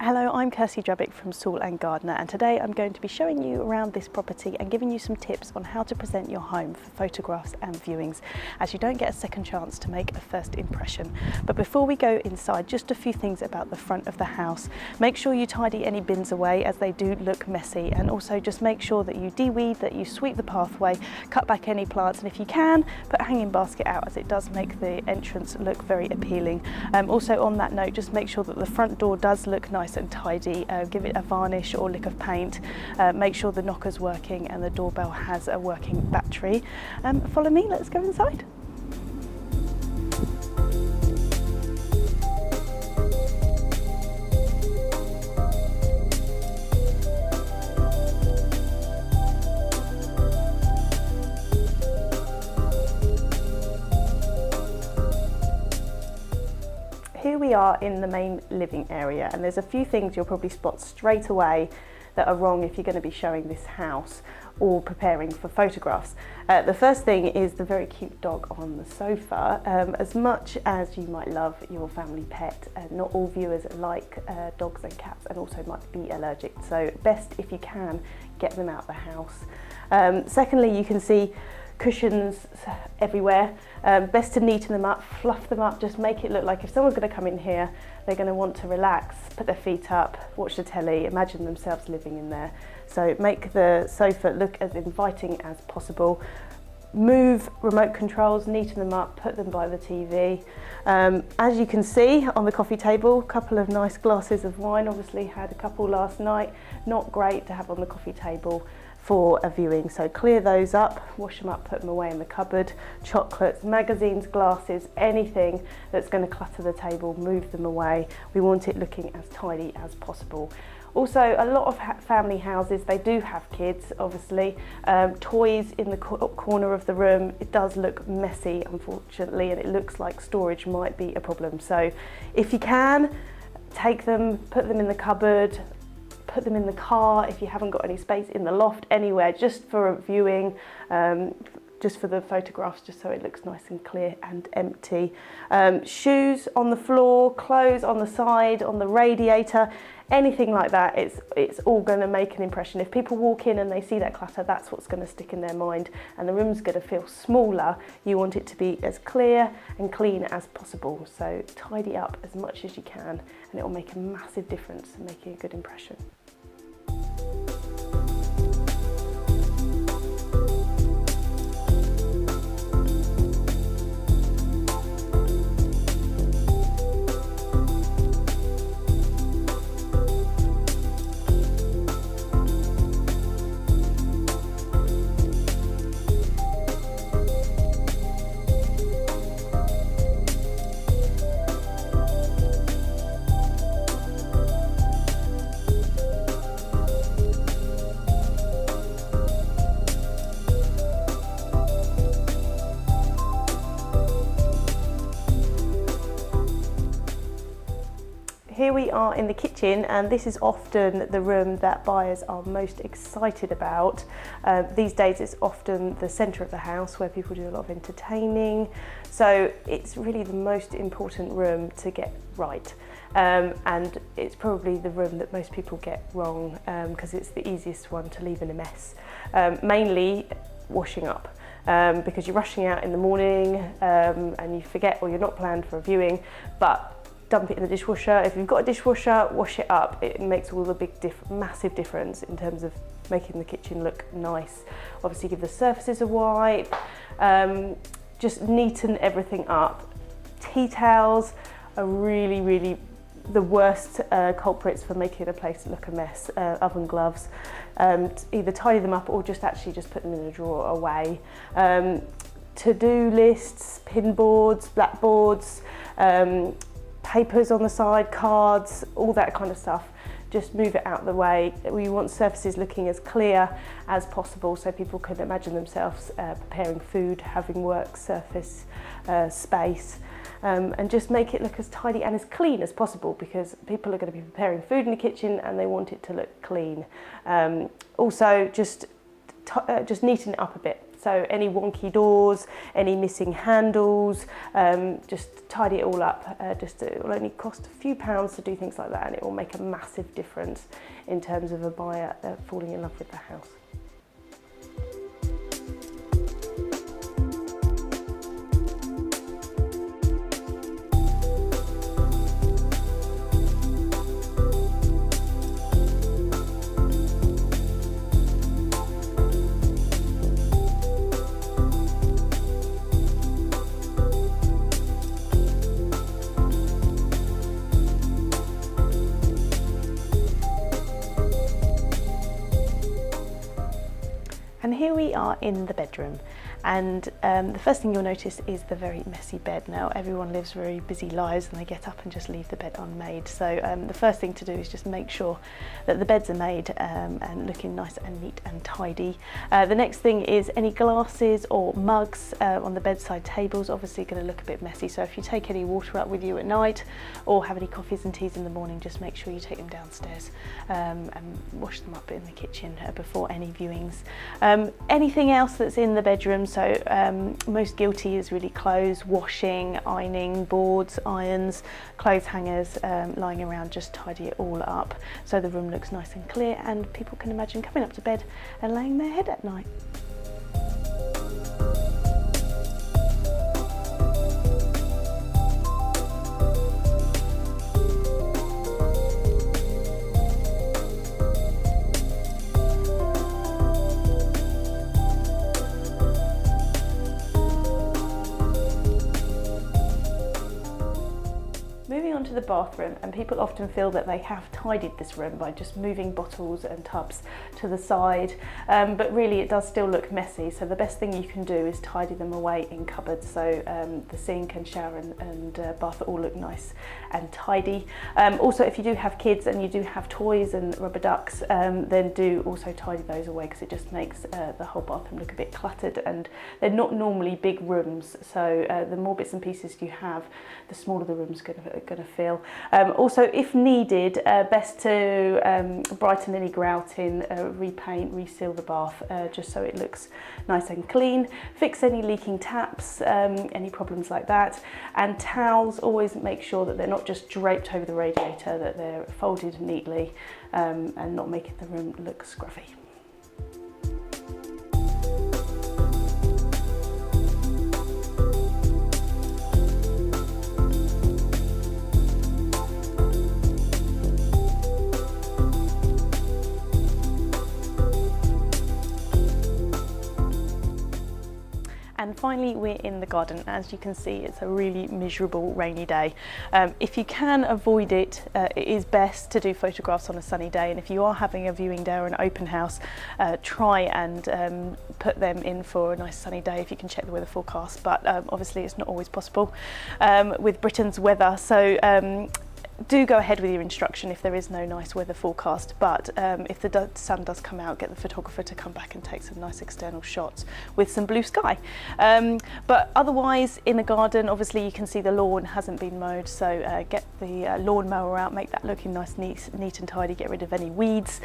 Hello, I'm Kirsty Drabik from Sewell and Gardner, and today I'm going to be showing you around this property and giving you some tips on how to present your home for photographs and viewings, as you don't get a second chance to make a first impression. But before we go inside, just a few things about the front of the house. Make sure you tidy any bins away, as they do look messy, and also just make sure that you de-weed, that you sweep the pathway, cut back any plants, and if you can, put a hanging basket out, as it does make the entrance look very appealing. Also on that note, just make sure that the front door does look nice and tidy. Give it a varnish or lick of paint. Make sure the knocker's working and the doorbell has a working battery. Follow me, let's go inside. Here we are in the main living area, and there's a few things you'll probably spot straight away that are wrong if you're going to be showing this house or preparing for photographs. The first thing is the very cute dog on the sofa. As much as you might love your family pet, not all viewers like dogs and cats, and also might be allergic, so best if you can get them out of the house. Secondly, you can see cushions everywhere. Best to neaten them up, fluff them up, just make it look like if someone's going to come in here, they're going to want to relax, put their feet up, watch the telly, imagine themselves living in there. So make the sofa look as inviting as possible. Move remote controls, neaten them up, put them by the TV. As you can see on the coffee table, a couple of nice glasses of wine. Obviously had a couple last night, not great to have on the coffee table for a viewing, so clear those up, wash them up, put them away in the cupboard. Chocolates, magazines, glasses, anything that's going to clutter the table, move them away. We want it looking as tidy as possible. Also, a lot of family houses, they do have kids, obviously. Toys in the corner of the room, it does look messy, unfortunately, and it looks like storage might be a problem. So if you can, take them, put them in the cupboard, put them in the car if you haven't got any space, in the loft, anywhere, just for a viewing, just for the photographs, just so it looks nice and clear and empty. Shoes on the floor, clothes on the side, on the radiator, anything like that, it's all going to make an impression. If people walk in and they see that clutter, that's what's going to stick in their mind, and the room's going to feel smaller. You want it to be as clear and clean as possible, so tidy up as much as you can, and it will make a massive difference in making a good impression. Here we are in the kitchen, and this is often the room that buyers are most excited about. These days it's often the centre of the house where people do a lot of entertaining, so it's really the most important room to get right. And it's probably the room that most people get wrong, because it's the easiest one to leave in a mess. Mainly washing up. Because you're rushing out in the morning and you forget, or you're not planned for a viewing, but dump it in the dishwasher. If you've got a dishwasher, wash it up. It makes all the massive difference in terms of making the kitchen look nice. Obviously give the surfaces a wipe, just neaten everything up. Tea towels are really the worst culprits for making a place look a mess. Oven gloves, either tidy them up or just put them in a drawer away. To-do lists, pin boards, blackboards, papers on the side, cards, all that kind of stuff. Just move it out of the way. We want surfaces looking as clear as possible so people can imagine themselves preparing food, having work surface space, and just make it look as tidy and as clean as possible, because people are going to be preparing food in the kitchen and they want it to look clean. Also, just neaten it up a bit. So any wonky doors, any missing handles, just tidy it all up. It will only cost a few pounds to do things like that, and it will make a massive difference in terms of a buyer falling in love with the house. And here we are in the bedroom, and the first thing you'll notice is the very messy bed. Now everyone lives very busy lives and they get up and just leave the bed unmade, so the first thing to do is just make sure that the beds are made and looking nice and neat and tidy. The next thing is any glasses or mugs on the bedside tables, obviously going to look a bit messy, so if you take any water up with you at night or have any coffees and teas in the morning, just make sure you take them downstairs and wash them up in the kitchen before any viewings. Anything else that's in the bedroom, so most guilty is really clothes, washing, ironing, boards, irons, clothes hangers lying around. Just tidy it all up so the room looks nice and clear and people can imagine coming up to bed and laying their head at night. Moving on to the bathroom, and people often feel that they have tidied this room by just moving bottles and tubs to the side, but really it does still look messy, so the best thing you can do is tidy them away in cupboards, so the sink and shower and bath all look nice and tidy. Also, if you do have kids and you do have toys and rubber ducks, then do also tidy those away, because it just makes the whole bathroom look a bit cluttered, and they're not normally big rooms, so the more bits and pieces you have, the smaller the room's going to feel. Also, if needed, best to brighten any grouting, repaint, reseal the bath, just so it looks nice and clean. Fix any leaking taps, any problems like that. And towels, always make sure that they're not just draped over the radiator, that they're folded neatly and not making the room look scruffy. And finally, we're in the garden. As you can see, it's a really miserable rainy day. If you can avoid it, it is best to do photographs on a sunny day. And if you are having a viewing day or an open house, try and put them in for a nice sunny day if you can check the weather forecast. But obviously it's not always possible with Britain's weather. So do go ahead with your instruction if there is no nice weather forecast, but if the sun does come out, get the photographer to come back and take some nice external shots with some blue sky. But otherwise, in the garden, obviously you can see the lawn hasn't been mowed, so get the lawn mower out, make that looking nice, neat and tidy, get rid of any weeds.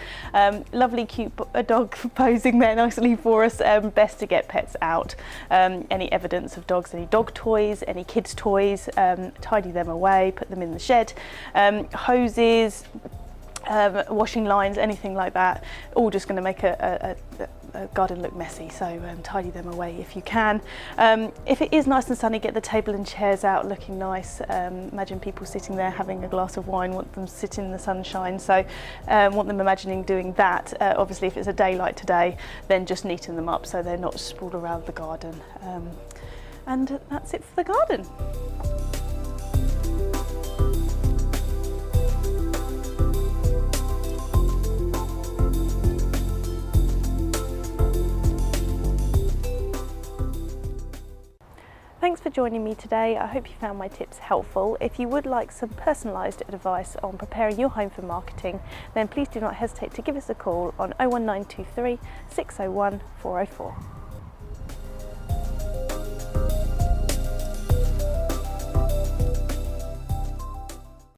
Lovely cute dog posing there nicely for us. Best to get pets out. Any evidence of dogs, any dog toys, any kids toys, tidy them away, put them in the shed. Hoses, washing lines, anything like that, all just going to make a garden look messy, so tidy them away if you can. If it is nice and sunny, get the table and chairs out looking nice. Imagine people sitting there having a glass of wine, want them to sit in the sunshine, so want them imagining doing that. Obviously if it's a day like today, then just neaten them up so they're not sprawled around the garden. And that's it for the garden. Thanks for joining me today. I hope you found my tips helpful. If you would like some personalised advice on preparing your home for marketing, then please do not hesitate to give us a call on 01923 601 404.